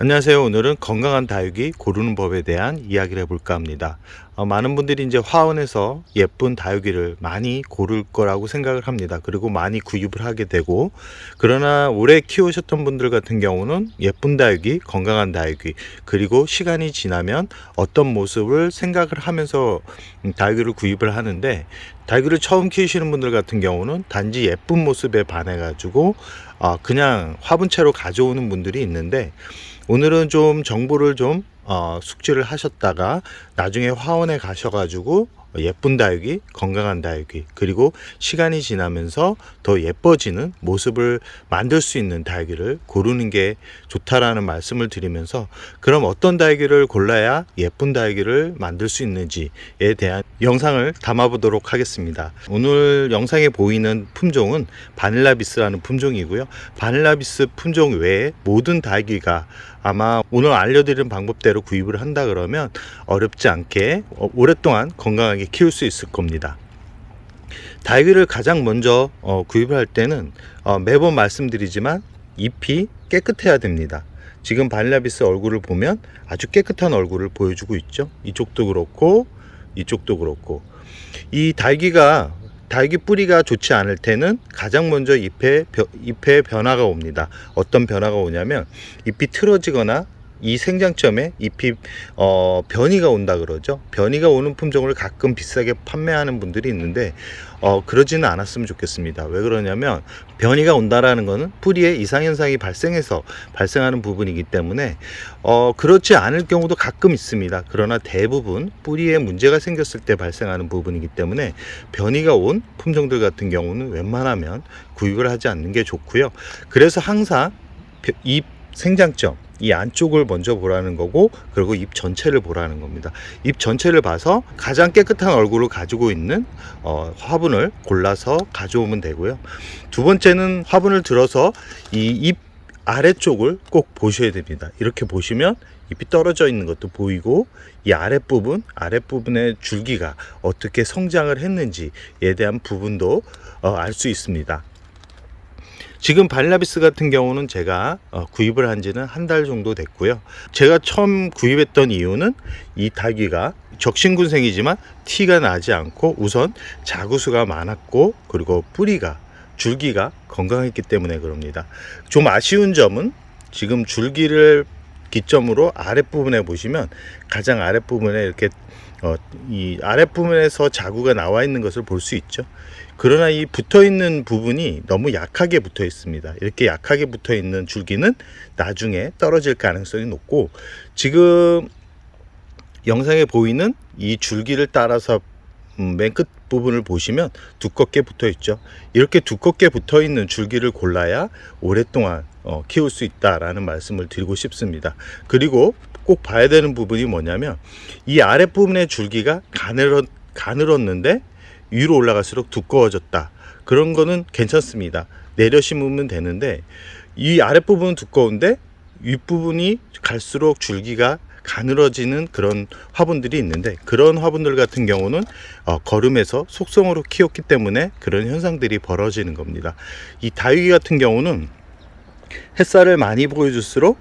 안녕하세요. 오늘은 건강한 다육이 고르는 법에 대한 이야기를 해볼까 합니다. 많은 분들이 이제 화원에서 예쁜 다육이를 많이 고를 거라고 생각을 합니다. 그리고 많이 구입을 하게 되고, 그러나 오래 키우셨던 분들 같은 경우는 예쁜 다육이, 건강한 다육이, 그리고 시간이 지나면 어떤 모습을 생각을 하면서 다육이를 구입을 하는데, 다육이를 처음 키우시는 분들 같은 경우는 단지 예쁜 모습에 반해 가지고 그냥 화분채로 가져오는 분들이 있는데, 오늘은 좀 정보를 좀 숙지를 하셨다가 나중에 화원에 가셔가지고 예쁜 다육이, 건강한 다육이, 그리고 시간이 지나면서 더 예뻐지는 모습을 만들 수 있는 다육이를 고르는 게 좋다라는 말씀을 드리면서, 그럼 어떤 다육이를 골라야 예쁜 다육이를 만들 수 있는지에 대한 영상을 담아 보도록 하겠습니다. 오늘 영상에 보이는 품종은 바닐라비스라는 품종이고요. 바닐라비스 품종 외에 모든 다육이가 아마 오늘 알려드리는 방법대로 구입을 한다 그러면 어렵지 않게 오랫동안 건강하게 키울 수 있을 겁니다. 다육이를 가장 먼저 구입을 할 때는 매번 말씀드리지만 잎이 깨끗해야 됩니다. 지금 바닐라비스 얼굴을 보면 아주 깨끗한 얼굴을 보여주고 있죠. 이쪽도 그렇고 이쪽도 그렇고. 이 다육이 뿌리가 좋지 않을 때는 가장 먼저 잎에 변화가 옵니다. 어떤 변화가 오냐면 잎이 틀어지거나 이 생장점에 잎이 변이가 온다 그러죠. 변이가 오는 품종을 가끔 비싸게 판매하는 분들이 있는데 그러지는 않았으면 좋겠습니다. 왜 그러냐면 변이가 온다라는 것은 뿌리에 이상현상이 발생해서 발생하는 부분이기 때문에 그렇지 않을 경우도 가끔 있습니다. 그러나 대부분 뿌리에 문제가 생겼을 때 발생하는 부분이기 때문에 변이가 온 품종들 같은 경우는 웬만하면 구입을 하지 않는 게 좋고요. 그래서 항상 잎 생장점, 이 안쪽을 먼저 보라는 거고, 그리고 잎 전체를 보라는 겁니다. 잎 전체를 봐서 가장 깨끗한 얼굴을 가지고 있는 화분을 골라서 가져오면 되고요. 두 번째는 화분을 들어서 이 잎 아래쪽을 꼭 보셔야 됩니다. 이렇게 보시면 잎이 떨어져 있는 것도 보이고, 이 아랫부분의 줄기가 어떻게 성장을 했는지에 대한 부분도 알 수 있습니다. 지금 바닐라비스 같은 경우는 제가 구입을 한 지는 한 달 정도 됐고요. 제가 처음 구입했던 이유는 이 다육이가 적신군생이지만 티가 나지 않고 우선 자구수가 많았고, 그리고 줄기가 건강했기 때문에 그럽니다. 좀 아쉬운 점은 지금 줄기를 기점으로 아랫부분에 보시면 가장 아랫부분에 이렇게 이 아랫부분에서 자구가 나와 있는 것을 볼 수 있죠. 그러나 이 붙어 있는 부분이 너무 약하게 붙어 있습니다. 이렇게 약하게 붙어 있는 줄기는 나중에 떨어질 가능성이 높고, 지금 영상에 보이는 이 줄기를 따라서 맨 끝 부분을 보시면 두껍게 붙어 있죠. 이렇게 두껍게 붙어 있는 줄기를 골라야 오랫동안 키울 수 있다라는 말씀을 드리고 싶습니다. 그리고 꼭 봐야 되는 부분이 뭐냐면, 이 아랫부분의 줄기가 가늘었는데 위로 올라갈수록 두꺼워졌다. 그런 거는 괜찮습니다. 내려 심으면 되는데, 이 아랫부분은 두꺼운데 윗부분이 갈수록 줄기가 가늘어지는 그런 화분들이 있는데, 그런 화분들 같은 경우는 거름에서 속성으로 키웠기 때문에 그런 현상들이 벌어지는 겁니다. 이 다육이 같은 경우는 햇살을 많이 보여줄수록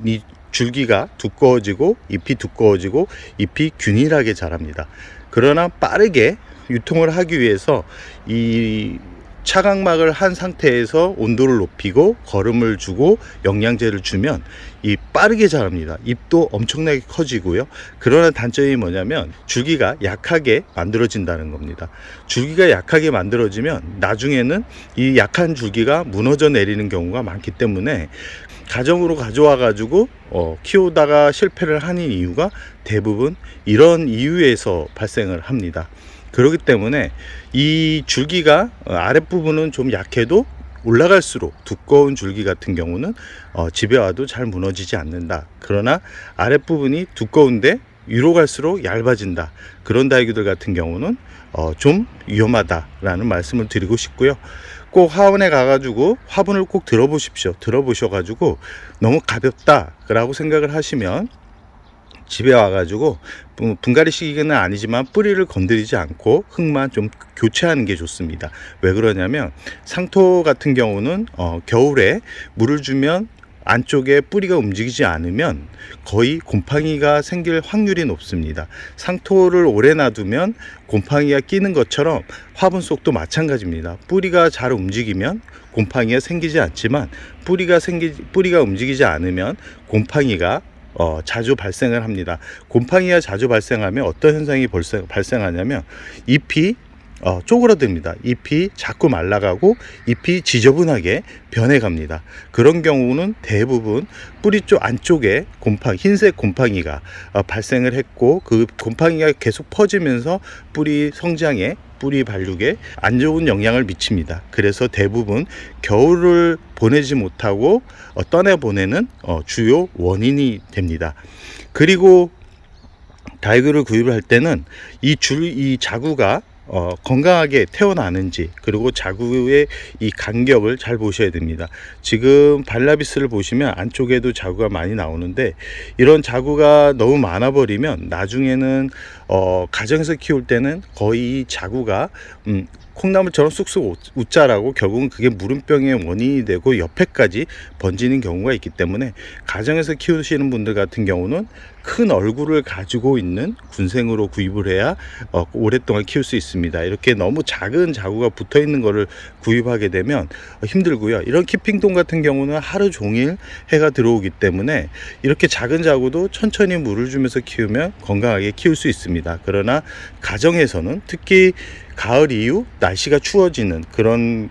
이 줄기가 두꺼워지고 잎이 균일하게 자랍니다. 그러나 빠르게 유통을 하기 위해서 이 차각막을 한 상태에서 온도를 높이고 거름을 주고 영양제를 주면 이 빠르게 자랍니다. 잎도 엄청나게 커지고요. 그러나 단점이 뭐냐면 줄기가 약하게 만들어진다는 겁니다. 줄기가 약하게 만들어지면 나중에는 이 약한 줄기가 무너져 내리는 경우가 많기 때문에 가정으로 가져와 가지고 키우다가 실패를 하는 이유가 대부분 이런 이유에서 발생을 합니다. 그렇기 때문에 이 줄기가 아랫부분은 좀 약해도 올라갈수록 두꺼운 줄기 같은 경우는 집에 와도 잘 무너지지 않는다. 그러나 아랫부분이 두꺼운데 위로 갈수록 얇아진다. 그런 다육이들 같은 경우는 좀 위험하다라는 말씀을 드리고 싶고요. 꼭 화원에 가가지고 화분을 꼭 들어보십시오. 들어보셔가지고 너무 가볍다라고 생각을 하시면 집에 와가지고 분갈이 시기는 아니지만 뿌리를 건드리지 않고 흙만 좀 교체하는 게 좋습니다. 왜 그러냐면 상토 같은 경우는 겨울에 물을 주면 안쪽에 뿌리가 움직이지 않으면 거의 곰팡이가 생길 확률이 높습니다. 상토를 오래 놔두면 곰팡이가 끼는 것처럼 화분 속도 마찬가지입니다. 뿌리가 잘 움직이면 곰팡이가 생기지 않지만 뿌리가 움직이지 않으면 곰팡이가 자주 발생을 합니다. 곰팡이가 자주 발생하면 어떤 현상이 발생하냐면 잎이 쪼그라듭니다. 잎이 자꾸 말라가고 잎이 지저분하게 변해갑니다. 그런 경우는 대부분 뿌리 쪽 안쪽에 흰색 곰팡이가 발생을 했고, 그 곰팡이가 계속 퍼지면서 뿌리 성장에, 뿌리 발육에 안 좋은 영향을 미칩니다. 그래서 대부분 겨울을 보내지 못하고 떠내보내는 주요 원인이 됩니다. 그리고 다육이를 구입을 할 때는 이 자구가 건강하게 태어나는지, 그리고 자구의 이 간격을 잘 보셔야 됩니다. 지금 발라비스를 보시면 안쪽에도 자구가 많이 나오는데, 이런 자구가 너무 많아 버리면 나중에는 가정에서 키울 때는 거의 자구가 콩나물처럼 쑥쑥 웃자라고 결국은 그게 무름병의 원인이 되고 옆에까지 번지는 경우가 있기 때문에, 가정에서 키우시는 분들 같은 경우는 큰 얼굴을 가지고 있는 군생으로 구입을 해야 오랫동안 키울 수 있습니다. 이렇게 너무 작은 자구가 붙어 있는 거를 구입하게 되면 힘들고요. 이런 키핑동 같은 경우는 하루 종일 해가 들어오기 때문에 이렇게 작은 자구도 천천히 물을 주면서 키우면 건강하게 키울 수 있습니다. 그러나 가정에서는 특히 가을 이후 날씨가 추워지는 그런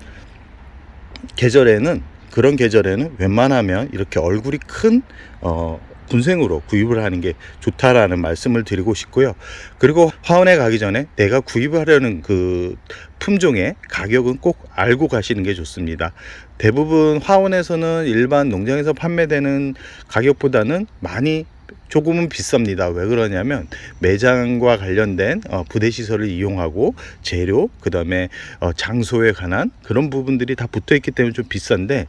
계절에는 웬만하면 이렇게 얼굴이 큰 군생으로 구입을 하는 게 좋다라는 말씀을 드리고 싶고요. 그리고 화원에 가기 전에 내가 구입하려는 그 품종의 가격은 꼭 알고 가시는 게 좋습니다. 대부분 화원에서는 일반 농장에서 판매되는 가격보다는 조금은 비쌉니다. 왜 그러냐면 매장과 관련된 부대 시설을 이용하고 재료, 그 다음에 장소에 관한 그런 부분들이 다 붙어 있기 때문에 좀 비싼데,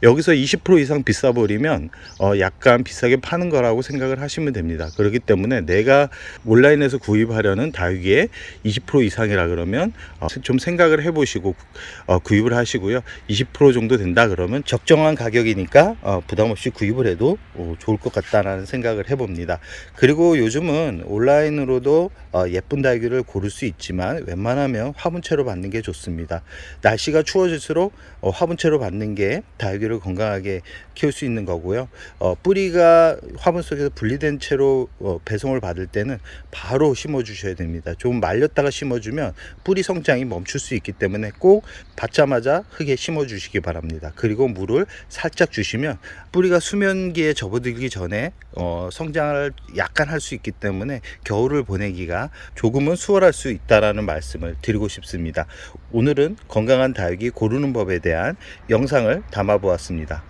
여기서 20% 이상 비싸 버리면 약간 비싸게 파는 거라고 생각을 하시면 됩니다. 그렇기 때문에 내가 온라인에서 구입하려는 다육이의 20% 이상이라 그러면 좀 생각을 해보시고 구입을 하시고요. 20% 정도 된다 그러면 적정한 가격이니까 부담 없이 구입을 해도 좋을 것 같다라는 생각을 해봅니다. 그리고 요즘은 온라인으로도 예쁜 다육이를 고를 수 있지만 웬만하면 화분채로 받는 게 좋습니다. 날씨가 추워질수록 화분채로 받는 게 다육이를 건강하게 키울 수 있는 거고요. 뿌리가 화분 속에서 분리된 채로 배송을 받을 때는 바로 심어 주셔야 됩니다. 좀 말렸다가 심어주면 뿌리 성장이 멈출 수 있기 때문에 꼭 받자마자 흙에 심어 주시기 바랍니다. 그리고 물을 살짝 주시면 뿌리가 수면기에 접어들기 전에 성장을 약간 할 수 있기 때문에 겨울을 보내기가 조금은 수월할 수 있다라는 말씀을 드리고 싶습니다. 오늘은 건강한 다육이 고르는 법에 대한 영상을 담아 보았습니다.